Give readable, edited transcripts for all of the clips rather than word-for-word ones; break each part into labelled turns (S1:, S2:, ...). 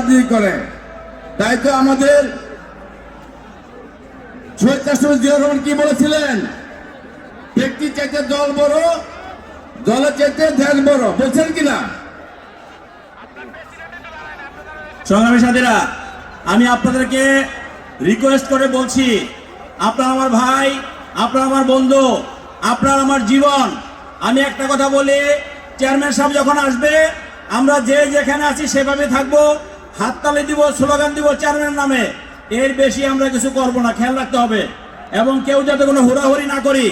S1: রাজনীতি করে। তাই তো আমাদের শহীদ রাষ্ট্রপতি জিয়াউর রহমান কি বলেছিলেন, ব্যক্তি চাইতে দল বড়, দলের চাইতে দেশ বড়, বলছেন কিনা?
S2: সংগ্রামী সাথীরা, আমি আপনাদেরকে রিকোয়েস্ট করে বলছি, আপনারা আমার ভাই, আপনারা আমার বন্ধু, আপনারা আমার জীবন। আমি একটা কথা বলি, চেয়ারম্যান সাহেব যখন আসবে আমরা যে যেখানে আছি সেভাবে থাকবো, হাততালি দিব, স্লোগান দিব চেয়ারম্যান নামে। এর বেশি আমরা কিছু করব না, খেয়াল রাখতে হবে। এবং কেউ যাতে কোনো হুড়াহুড়ি না করি।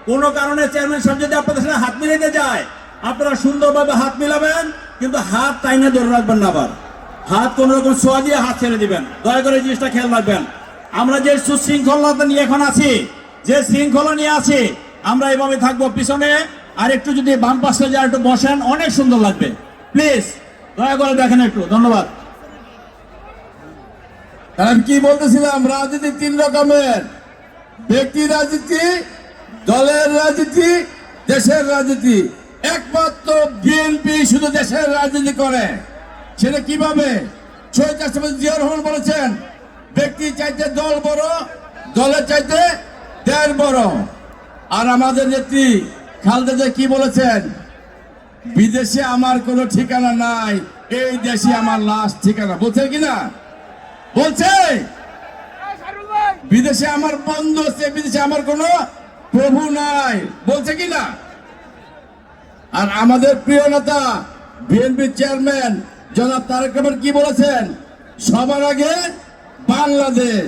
S2: কোনো কারণে চেয়ারম্যান সাহেব যদি আপনাদের সাথে হাত মিলাতে যায়, আপনারা সুন্দরভাবে হাত মিলাবেন, কিন্তু হাত টাইনে ধরে রাখবেন না। আবার হাত কোন রকম ছোঁয়া দিয়ে হাত ছেড়ে দিবেন। দয়া করে এই জিনিসটা খেয়াল রাখবেন। আমরা যে সুশৃঙ্খলতা নিয়ে এখন আছি, যে শৃঙ্খলা নিয়ে আছি, আমরা এইভাবে থাকবো। পিছনে আর একটু যদি বাম পাশে যা একটু বসেন, অনেক সুন্দর লাগবে। প্লিজ দয়া করে দেখেন একটু। ধন্যবাদ।
S1: আমি কি বলতেছিলাম, রাজনীতি তিন রকমের, ব্যক্তি রাজনীতি, দলের রাজনীতি, দেশের রাজনীতি। একমাত্র বিএনপি শুধু দেশের রাজনীতি করে। সেটা কিভাবে? শহীদ রাষ্ট্রপতি জিয়াউর রহমান বলেছেন, ব্যক্তি চাইতে দল বড়, দলের চাইতে দেশ বড়। আর আমাদের নেত্রী খালেদা জিয়া কি বলেছেন, বিদেশে আমার কোনো ঠিকানা নাই, এই দেশে আমার লাস্ট ঠিকানা। বলছে কিনা? বলছে বিদেশে আমার বন্ধু আছে, বিদেশে আমার কোনো প্রভু নাই। বলছে কিনা? আর আমাদের প্রিয় নেতা বিএনপি চেয়ারম্যান জনাব তারেক রহমান কি বলেছেন, সবার আগে বাংলাদেশ।